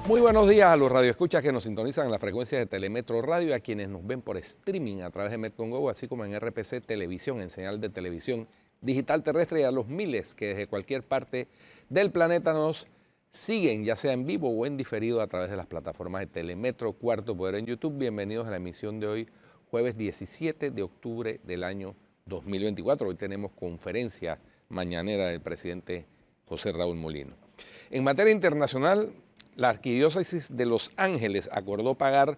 Muy buenos días a los radioescuchas que nos sintonizan en la frecuencia de Telemetro Radio y a quienes nos ven por streaming a través de Metcongo, así como en RPC Televisión, en señal de televisión digital terrestre, y a los miles que desde cualquier parte del planeta nos siguen, ya sea en vivo o en diferido a través de las plataformas de Telemetro Cuarto Poder en YouTube. Bienvenidos a la emisión de hoy, jueves 17 de octubre del año 2024. Hoy tenemos conferencia mañanera del presidente José Raúl Mulino. En materia internacional, la Arquidiócesis de Los Ángeles acordó pagar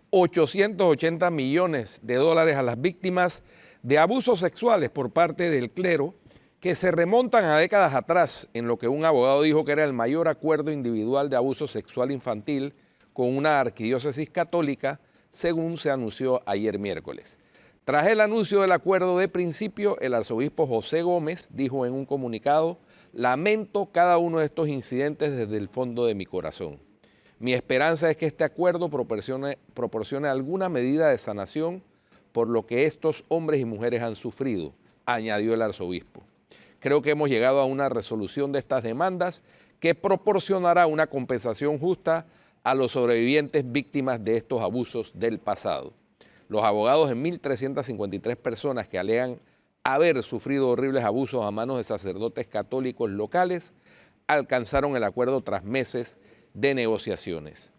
880 millones de dólares a las víctimas de abusos sexuales por parte del clero que se remontan a décadas atrás, en lo que un abogado dijo que era el mayor acuerdo individual de abuso sexual infantil con una arquidiócesis católica, según se anunció ayer miércoles. Tras el anuncio del acuerdo de principio, el arzobispo José Gómez dijo en un comunicado: "Lamento cada uno de estos incidentes desde el fondo de mi corazón. Mi esperanza es que este acuerdo proporcione alguna medida de sanación por lo que estos hombres y mujeres han sufrido", añadió el arzobispo. "Creo que hemos llegado a una resolución de estas demandas que proporcionará una compensación justa a los sobrevivientes víctimas de estos abusos del pasado". Los abogados de 1.353 personas que alegan haber sufrido horribles abusos a manos de sacerdotes católicos locales alcanzaron el acuerdo tras meses de negociaciones.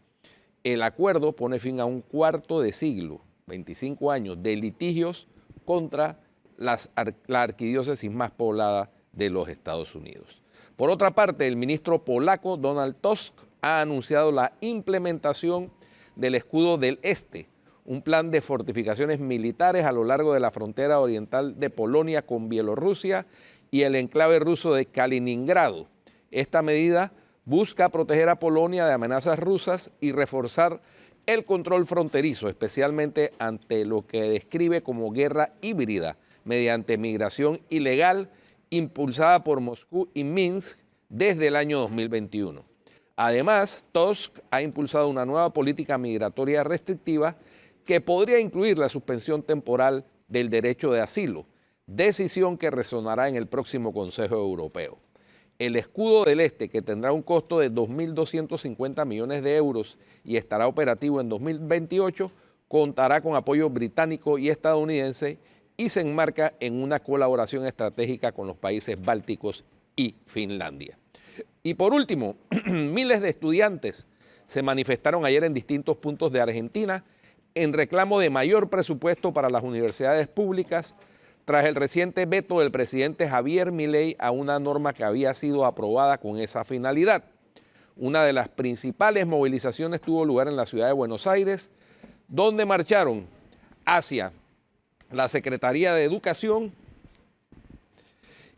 El acuerdo pone fin a un cuarto de siglo, 25 años, de litigios contra la arquidiócesis más poblada de los Estados Unidos. Por otra parte, el ministro polaco Donald Tusk ha anunciado la implementación del Escudo del Este, un plan de fortificaciones militares a lo largo de la frontera oriental de Polonia con Bielorrusia y el enclave ruso de Kaliningrado. Esta medida busca proteger a Polonia de amenazas rusas y reforzar el control fronterizo, especialmente ante lo que describe como guerra híbrida mediante migración ilegal impulsada por Moscú y Minsk desde el año 2021. Además, Tusk ha impulsado una nueva política migratoria restrictiva que podría incluir la suspensión temporal del derecho de asilo, decisión que resonará en el próximo Consejo Europeo. El Escudo del Este, que tendrá un costo de 2.250 millones de euros y estará operativo en 2028, contará con apoyo británico y estadounidense y se enmarca en una colaboración estratégica con los países bálticos y Finlandia. Y por último, miles de estudiantes se manifestaron ayer en distintos puntos de Argentina en reclamo de mayor presupuesto para las universidades públicas tras el reciente veto del presidente Javier Milei a una norma que había sido aprobada con esa finalidad. Una de las principales movilizaciones tuvo lugar en la ciudad de Buenos Aires, donde marcharon hacia la Secretaría de Educación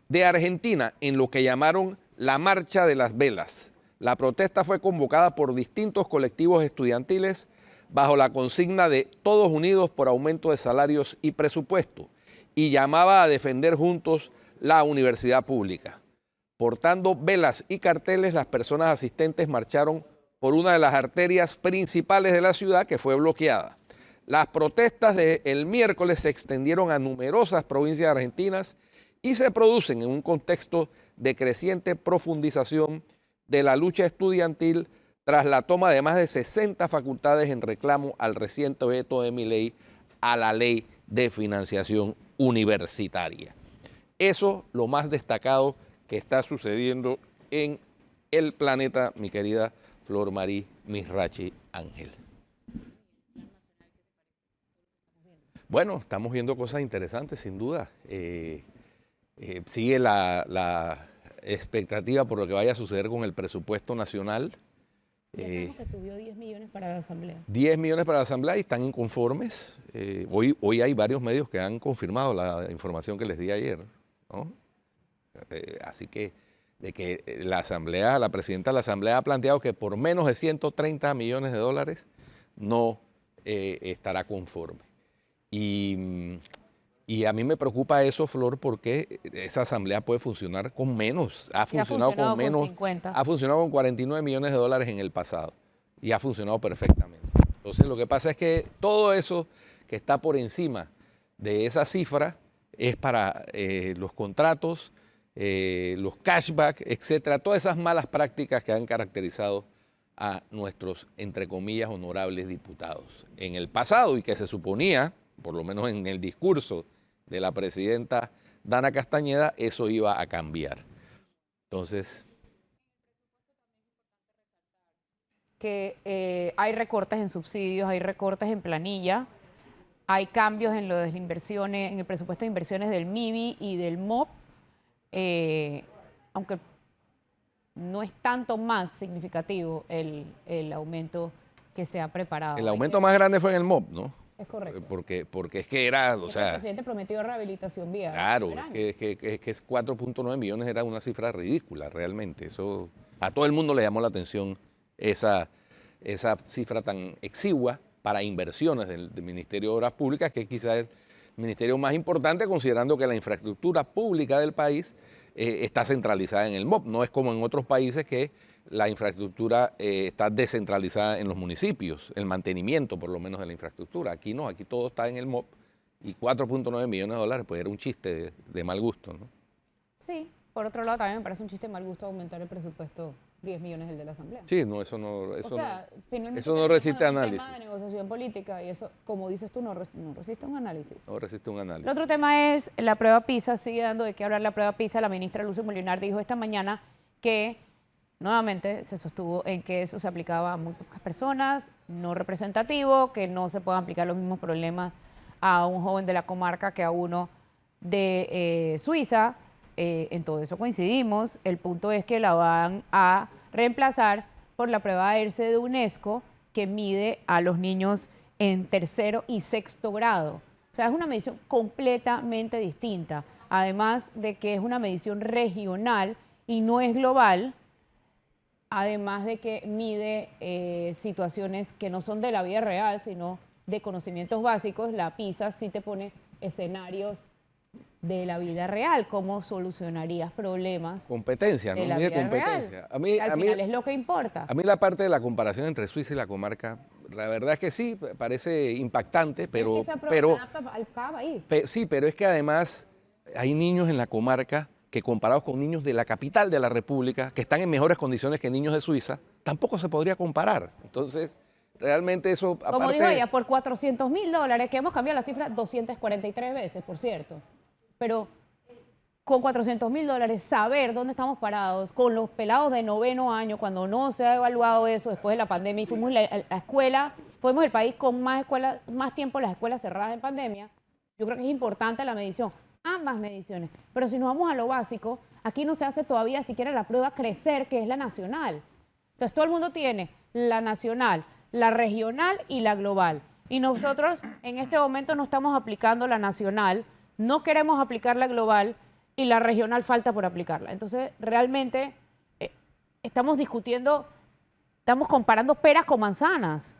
de Argentina en lo que llamaron la Marcha de las Velas. La protesta fue convocada por distintos colectivos estudiantiles bajo la consigna de Todos Unidos por aumento de salarios y presupuesto, y llamaba a defender juntos la universidad pública. Portando velas y carteles, las personas asistentes marcharon por una de las arterias principales de la ciudad que fue bloqueada. Las protestas del miércoles se extendieron a numerosas provincias argentinas y se producen en un contexto de creciente profundización de la lucha estudiantil tras la toma de más de 60 facultades en reclamo al reciente veto de Milei a la ley de financiación universitaria. Eso lo más destacado que está sucediendo en el planeta, mi querida Flor Marí Misrachi Ángel. Bueno, estamos viendo cosas interesantes, sin duda. Sigue la expectativa por lo que vaya a suceder con el presupuesto nacional. Ya sabemos que subió 10 millones para la Asamblea. 10 millones para la Asamblea y están inconformes. Hoy hay varios medios que han confirmado la información que les di ayer, ¿no? Así que, de que la Asamblea, la presidenta de la Asamblea ha planteado que por menos de 130 millones de dólares no estará conforme. Y a mí me preocupa eso, Flor, porque esa asamblea puede funcionar con menos. Ha funcionado con menos. 50. Ha funcionado con 49 millones de dólares en el pasado y ha funcionado perfectamente. Entonces, lo que pasa es que todo eso que está por encima de esa cifra es para los contratos, los cashback, etcétera, todas esas malas prácticas que han caracterizado a nuestros, entre comillas, honorables diputados. En el pasado, y que se suponía, por lo menos en el discurso de la presidenta Dana Castañeda, eso iba a cambiar. Entonces... que hay recortes en subsidios, hay recortes en planilla, hay cambios en las inversiones, en el presupuesto de inversiones del MIBI y del MOP, aunque no es tanto más significativo el aumento que se ha preparado. El aumento más grande fue en el MOP, ¿no? Es correcto. Porque es que era, o sea... El presidente prometió rehabilitación vial. Claro, es que 4.9 millones era una cifra ridícula, realmente. Eso a todo el mundo le llamó la atención esa cifra tan exigua para inversiones del Ministerio de Obras Públicas, que quizás es el ministerio más importante, considerando que la infraestructura pública del país está centralizada en el MOP. No es como en otros países que la infraestructura está descentralizada en los municipios, el mantenimiento por lo menos de la infraestructura. Aquí no, aquí todo está en el MOP y 4.9 millones de dólares pues era un chiste de mal gusto, ¿no? Sí, por otro lado también me parece un chiste de mal gusto aumentar el presupuesto 10 millones el de la Asamblea. Sí, no, eso no resiste análisis. Tema de negociación política y eso, como dices tú, no resiste un análisis. No resiste un análisis. El otro tema es la prueba PISA, sigue dando de qué hablar la prueba PISA. La ministra Lucy Molinar dijo esta mañana que nuevamente se sostuvo en que eso se aplicaba a muy pocas personas, no representativo, que no se puedan aplicar los mismos problemas a un joven de la comarca que a uno de Suiza. En todo eso coincidimos. El punto es que la van a reemplazar por la prueba ERCE de UNESCO, que mide a los niños en tercero y sexto grado. O sea, es una medición completamente distinta. Además de que es una medición regional y no es global, además de que mide situaciones que no son de la vida real, sino de conocimientos básicos. La PISA sí te pone escenarios de la vida real, cómo solucionarías problemas. Competencia, no mide competencia. Al final es lo que importa. A mí la parte de la comparación entre Suiza y la comarca, la verdad es que sí, parece impactante, pero... se adapta a cada país. Sí, pero es que además hay niños en la comarca que comparados con niños de la capital de la República, que están en mejores condiciones que niños de Suiza, tampoco se podría comparar. Entonces, realmente eso... Como aparte, dijo ella, por $400.000, que hemos cambiado la cifra 243 veces, por cierto. Pero con $400.000, saber dónde estamos parados, con los pelados de noveno año, cuando no se ha evaluado eso después de la pandemia, y fuimos la escuela, fuimos el país con más tiempo las escuelas cerradas en pandemia, yo creo que es importante la medición, ambas mediciones. Pero si nos vamos a lo básico, aquí no se hace todavía siquiera la prueba CRECER, que es la nacional. Entonces todo el mundo tiene la nacional, la regional y la global. Y nosotros en este momento no estamos aplicando la nacional, no queremos aplicar la global y la regional falta por aplicarla. Entonces, realmente estamos discutiendo, estamos comparando peras con manzanas.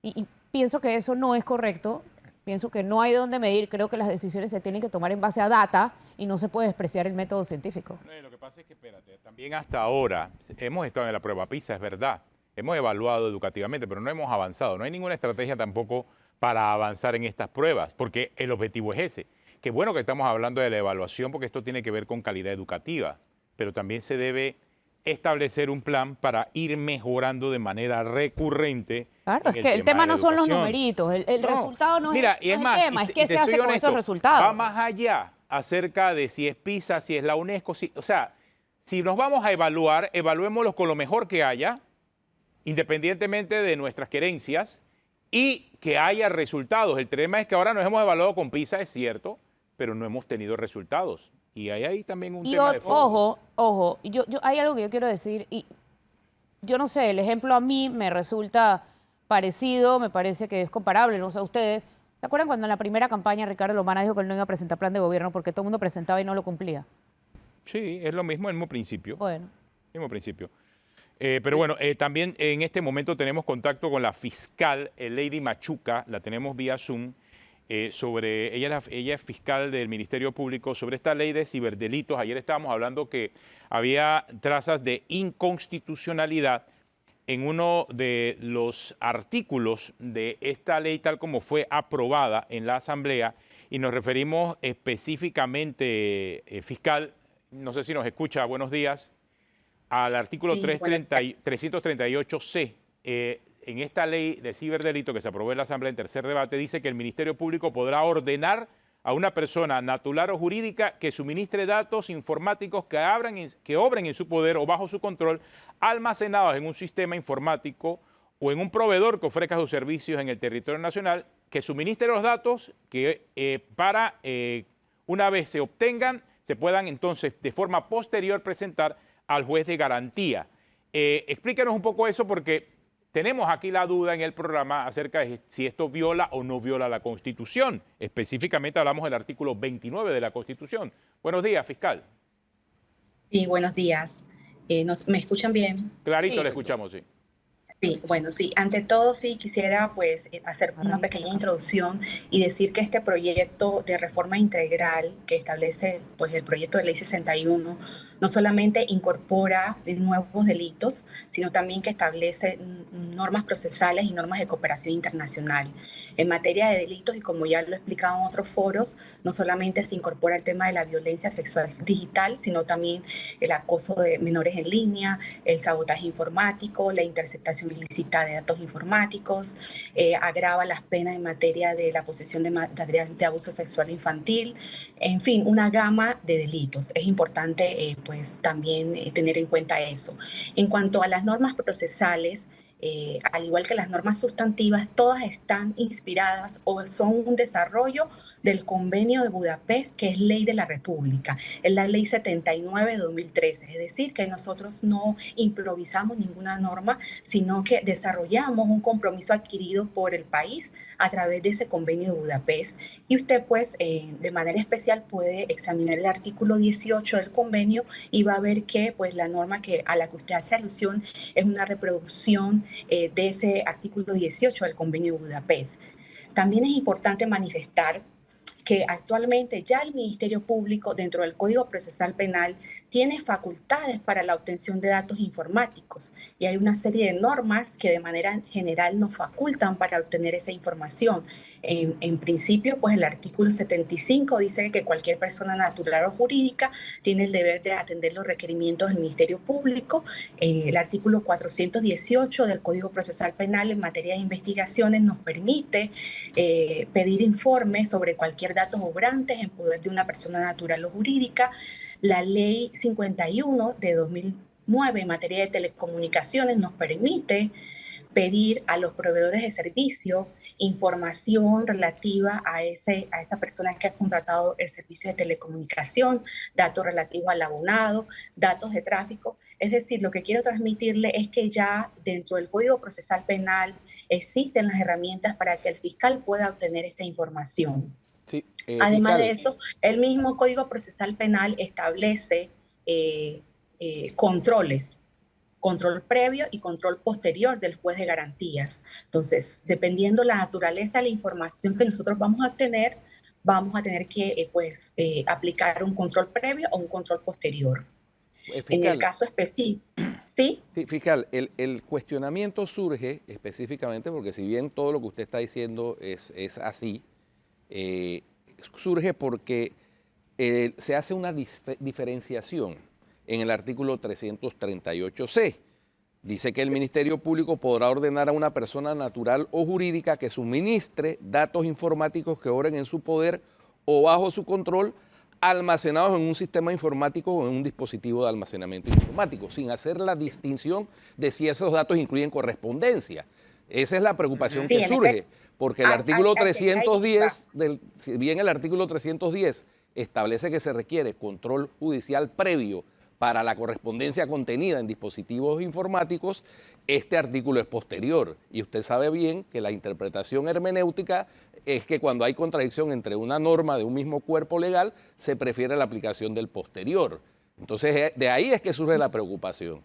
Y pienso que eso no es correcto. Pienso que no hay de dónde medir. Creo que las decisiones se tienen que tomar en base a data y no se puede despreciar el método científico. Lo que pasa es que, espérate, también hasta ahora hemos estado en la prueba PISA, es verdad. Hemos evaluado educativamente, pero no hemos avanzado. No hay ninguna estrategia tampoco para avanzar en estas pruebas, porque el objetivo es ese. Qué bueno que estamos hablando de la evaluación porque esto tiene que ver con calidad educativa, pero también se debe establecer un plan para ir mejorando de manera recurrente. Claro, es que el tema no son los numeritos, el resultado no es el tema, es qué se hace con esos resultados. Va más allá acerca de si es PISA, si es la UNESCO, o sea, si nos vamos a evaluar, evaluémoslos con lo mejor que haya, independientemente de nuestras querencias, y que haya resultados. El tema es que ahora nos hemos evaluado con PISA, es cierto, pero no hemos tenido resultados. Y hay ahí también un tema de fondo. Ojo, hay algo que yo quiero decir, y yo no sé, el ejemplo a mí me resulta parecido, me parece que es comparable, no sé ustedes. ¿Se acuerdan cuando en la primera campaña Ricardo Lomana dijo que él no iba a presentar plan de gobierno porque todo el mundo presentaba y no lo cumplía? Sí, es lo mismo, el mismo principio. Bueno. Mismo principio. Pero bueno, también en este momento tenemos contacto con la fiscal Lady Machuca, la tenemos vía Zoom. Ella es fiscal del Ministerio Público sobre esta ley de ciberdelitos. Ayer estábamos hablando que había trazas de inconstitucionalidad en uno de los artículos de esta ley tal como fue aprobada en la Asamblea y nos referimos específicamente, fiscal, no sé si nos escucha, buenos días. al artículo Sí, 338C. En esta ley de ciberdelito que se aprobó en la Asamblea en tercer debate, dice que el Ministerio Público podrá ordenar a una persona natural o jurídica que suministre datos informáticos que obren en su poder o bajo su control, almacenados en un sistema informático o en un proveedor que ofrezca sus servicios en el territorio nacional, que suministre los datos que una vez se obtengan, se puedan entonces de forma posterior presentar al juez de garantía. Explíquenos un poco eso porque tenemos aquí la duda en el programa acerca de si esto viola o no viola la Constitución. Específicamente hablamos del artículo 29 de la Constitución. Buenos días, fiscal. Sí, buenos días. ¿Me escuchan bien? Clarito, le escuchamos, sí. Sí, bueno, sí. Ante todo, sí quisiera pues hacer una pequeña introducción y decir que este proyecto de reforma integral que establece pues el proyecto de ley 61 no solamente incorpora nuevos delitos, sino también que establece normas procesales y normas de cooperación internacional. En materia de delitos, y como ya lo he explicado en otros foros, no solamente se incorpora el tema de la violencia sexual digital, sino también el acoso de menores en línea, el sabotaje informático, la interceptación ilícita de datos informáticos, agrava las penas en materia de la posesión de material de abuso sexual infantil, en fin, una gama de delitos. Es importante pues también tener en cuenta eso. En cuanto a las normas procesales, al igual que las normas sustantivas, todas están inspiradas o son un desarrollo del Convenio de Budapest, que es ley de la República, es la ley 79 de 2013. Es decir, que nosotros no improvisamos ninguna norma, sino que desarrollamos un compromiso adquirido por el país a través de ese Convenio de Budapest. Y usted, pues, de manera especial puede examinar el artículo 18 del convenio y va a ver que, pues, la norma a la que usted hace alusión es una reproducción de ese artículo 18 del Convenio de Budapest. También es importante manifestar que actualmente ya el Ministerio Público, dentro del Código Procesal Penal, tiene facultades para la obtención de datos informáticos y hay una serie de normas que de manera general nos facultan para obtener esa información. En principio, pues el artículo 75 dice que cualquier persona natural o jurídica tiene el deber de atender los requerimientos del Ministerio Público. El artículo 418 del Código Procesal Penal en materia de investigaciones nos permite pedir informes sobre cualquier dato obrante en poder de una persona natural o jurídica. La ley 51 de 2009 en materia de telecomunicaciones nos permite pedir a los proveedores de servicio información relativa a esa persona que ha contratado el servicio de telecomunicación, datos relativos al abonado, datos de tráfico. Es decir, lo que quiero transmitirle es que ya dentro del Código Procesal Penal existen las herramientas para que el fiscal pueda obtener esta información. Sí, Además fiscal. de eso, el mismo Código Procesal Penal establece controles, control previo y control posterior del juez de garantías. Entonces, dependiendo la naturaleza de la información que nosotros vamos a tener que aplicar un control previo o un control posterior. En el caso específico, ¿sí? Sí, fiscal, el cuestionamiento surge específicamente porque si bien todo lo que usted está diciendo es así, surge porque se hace una diferenciación en el artículo 338C. Dice que el Ministerio Público podrá ordenar a una persona natural o jurídica que suministre datos informáticos que obren en su poder o bajo su control, almacenados en un sistema informático o en un dispositivo de almacenamiento informático, sin hacer la distinción de si esos datos incluyen correspondencia. Esa es la preocupación que surge, porque el artículo 310, si bien el artículo 310 establece que se requiere control judicial previo para la correspondencia contenida en dispositivos informáticos, este artículo es posterior. Y usted sabe bien que la interpretación hermenéutica es que cuando hay contradicción entre una norma de un mismo cuerpo legal, se prefiere la aplicación del posterior. Entonces, de ahí es que surge la preocupación.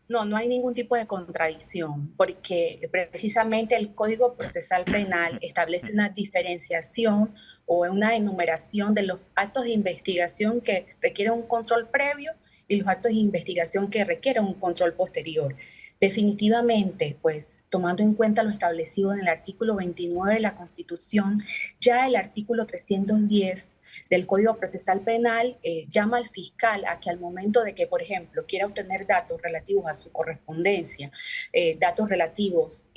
No, no hay ningún tipo de contradicción, porque precisamente el Código Procesal Penal establece una diferenciación o una enumeración de los actos de investigación que requieren un control previo y los actos de investigación que requieren un control posterior. Definitivamente, pues tomando en cuenta lo establecido en el artículo 29 de la Constitución, ya el artículo 310 del Código Procesal Penal llama al fiscal a que al momento de que, por ejemplo, quiera obtener datos relativos a su correspondencia, datos relativos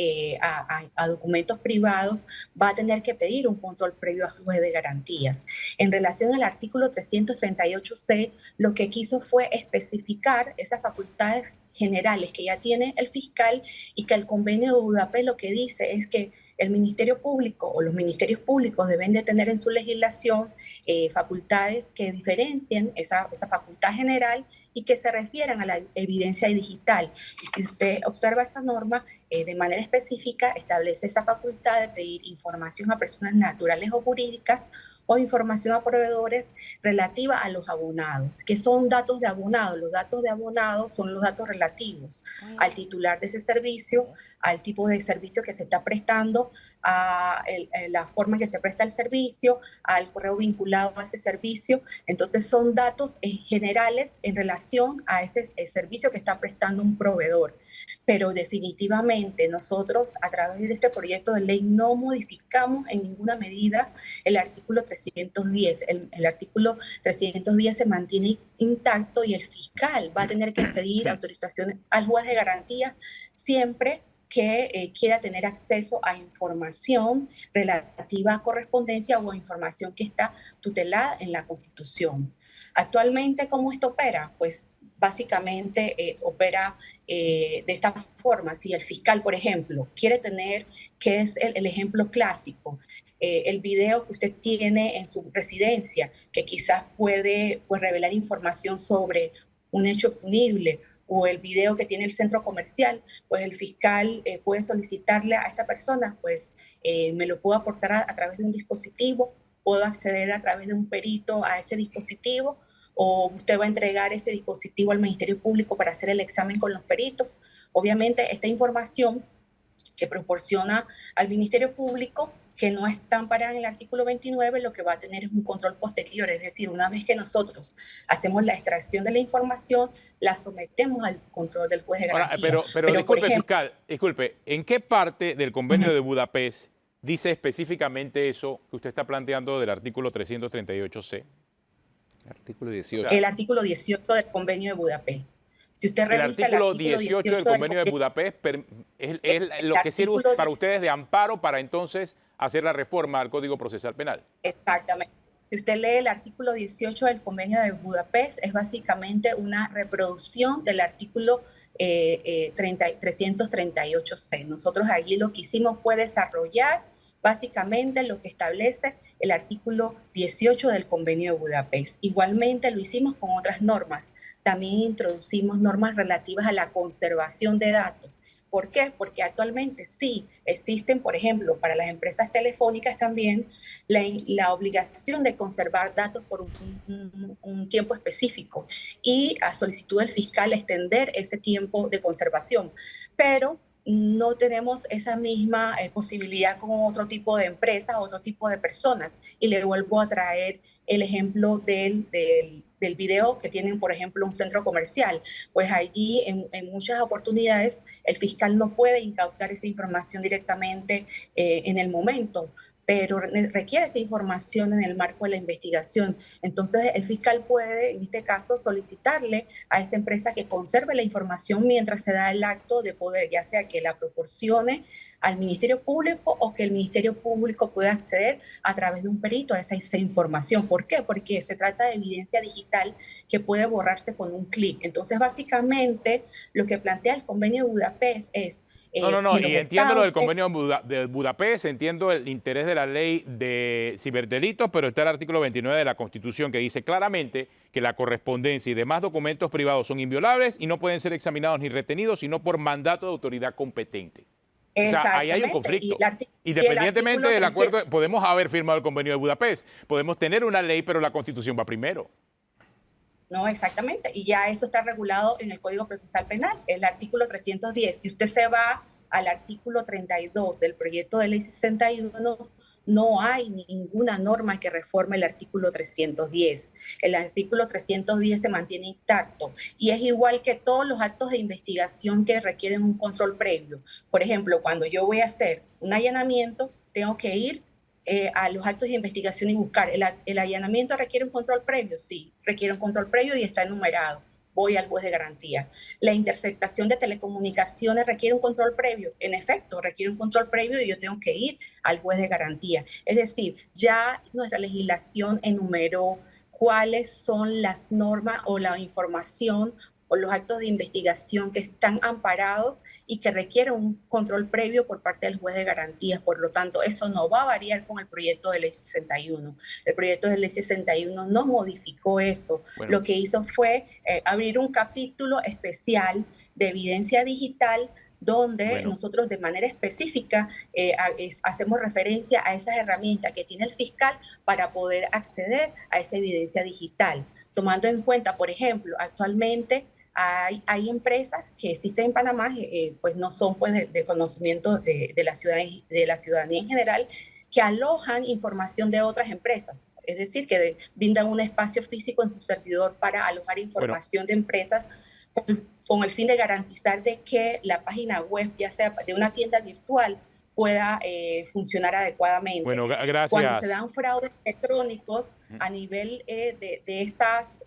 a documentos privados, va a tener que pedir un control previo al juez de garantías. En relación al artículo 338C, lo que quiso fue especificar esas facultades generales que ya tiene el fiscal y que el convenio de Budapest lo que dice es que el Ministerio Público o los ministerios públicos deben de tener en su legislación facultades que diferencien esa facultad general y que se refieran a la evidencia digital. Y si usted observa esa norma, de manera específica establece esa facultad de pedir información a personas naturales o jurídicas o información a proveedores relativa a los abonados. ¿Qué son datos de abonado? Los datos de abonado son los datos relativos al titular de ese servicio, al tipo de servicio que se está prestando, a la forma en que se presta el servicio, al correo vinculado a ese servicio. Entonces son datos generales en relación a ese servicio que está prestando un proveedor. Pero definitivamente nosotros a través de este proyecto de ley no modificamos en ninguna medida el artículo 310. El artículo 310 se mantiene intacto y el fiscal va a tener que pedir autorización al juez de garantías siempre que quiera tener acceso a información relativa a correspondencia o a información que está tutelada en la Constitución. Actualmente, ¿cómo esto opera? Pues básicamente opera de esta forma. Si el fiscal, por ejemplo, quiere tener, que es el ejemplo clásico, el video que usted tiene en su residencia, que quizás puede revelar información sobre un hecho punible, o el video que tiene el centro comercial, pues el fiscal puede solicitarle a esta persona, pues me lo puedo aportar a través de un dispositivo, puedo acceder a través de un perito a ese dispositivo, o usted va a entregar ese dispositivo al Ministerio Público para hacer el examen con los peritos. Obviamente, esta información que proporciona al Ministerio Público, que no está amparada en el artículo 29, lo que va a tener es un control posterior, es decir, una vez que nosotros hacemos la extracción de la información, la sometemos al control del juez de garantía. Ahora, pero disculpe, fiscal, disculpe, ¿en qué parte del convenio de Budapest dice específicamente eso que usted está planteando del artículo 338C? Artículo 18. El artículo 18 del convenio de Budapest. Si usted revisa el artículo 18 del convenio de Budapest es lo que sirve para ustedes de amparo para entonces hacer la reforma al Código Procesal Penal. Exactamente. Si usted lee el artículo 18 del convenio de Budapest, es básicamente una reproducción del artículo 338C. Nosotros allí lo que hicimos fue desarrollar básicamente lo que establece el artículo 18 del convenio de Budapest. Igualmente lo hicimos con otras normas. También introducimos normas relativas a la conservación de datos. ¿Por qué? Porque actualmente sí existen, por ejemplo, para las empresas telefónicas también la obligación de conservar datos por un tiempo específico y a solicitud del fiscal extender ese tiempo de conservación. Pero no tenemos esa misma posibilidad con otro tipo de empresas, otro tipo de personas. Y le vuelvo a traer el ejemplo del video que tienen, por ejemplo, un centro comercial. Pues allí, en muchas oportunidades, el fiscal no puede incautar esa información directamente en el momento, pero requiere esa información en el marco de la investigación. Entonces, el fiscal puede, en este caso, solicitarle a esa empresa que conserve la información mientras se da el acto de poder, ya sea que la proporcione al Ministerio Público o que el Ministerio Público pueda acceder a través de un perito a esa información. ¿Por qué? Porque se trata de evidencia digital que puede borrarse con un clic. Entonces, básicamente, lo que plantea el convenio de Budapest es No, y entiendo lo del convenio de Budapest, entiendo el interés de la ley de ciberdelitos, pero está el artículo 29 de la Constitución que dice claramente que la correspondencia y demás documentos privados son inviolables y no pueden ser examinados ni retenidos, sino por mandato de autoridad competente. O sea, ahí hay un conflicto. Independientemente del acuerdo, podemos haber firmado el convenio de Budapest, podemos tener una ley, pero la Constitución va primero. No, exactamente. Y ya eso está regulado en el Código Procesal Penal, el artículo 310. Si usted se va al artículo 32 del proyecto de ley 61, no hay ninguna norma que reforme el artículo 310. El artículo 310 se mantiene intacto y es igual que todos los actos de investigación que requieren un control previo. Por ejemplo, cuando yo voy a hacer un allanamiento, tengo que ir a los actos de investigación y buscar. ¿El allanamiento requiere un control previo? Sí, requiere un control previo y está enumerado. Voy al juez de garantía. ¿La interceptación de telecomunicaciones requiere un control previo? En efecto, requiere un control previo y yo tengo que ir al juez de garantía. Es decir, ya nuestra legislación enumeró cuáles son las normas o la información o los actos de investigación que están amparados y que requieren un control previo por parte del juez de garantías. Por lo tanto, eso no va a variar con el proyecto de ley 61. El proyecto de ley 61 no modificó eso. Bueno. Lo que hizo fue abrir un capítulo especial de evidencia digital donde nosotros de manera específica hacemos referencia a esas herramientas que tiene el fiscal para poder acceder a esa evidencia digital. Tomando en cuenta, por ejemplo, actualmente hay empresas que existen en Panamá, pues no son pues, de conocimiento de la ciudadanía en general, que alojan información de otras empresas. Es decir, que brindan un espacio físico en su servidor para alojar información de empresas con el fin de garantizar de que la página web, ya sea de una tienda virtual, pueda funcionar adecuadamente. Bueno, gracias. Cuando se dan fraudes electrónicos a nivel de estas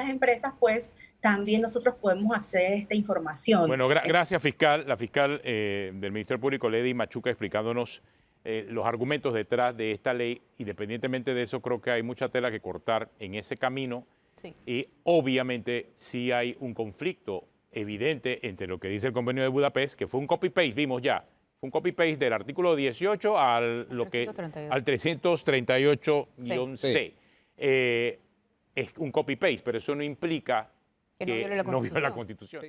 empresas, pues también nosotros podemos acceder a esta información. Bueno, gracias, fiscal. La fiscal del Ministerio Público, Lady Machuca, explicándonos los argumentos detrás de esta ley. Independientemente de eso, creo que hay mucha tela que cortar en ese camino. Sí. Y obviamente sí hay un conflicto evidente entre lo que dice el Convenio de Budapest, que fue un copy-paste, vimos ya, fue un copy-paste del artículo 18 al 338-C. Sí. Es un copy-paste, pero eso no implica que no viola la Constitución.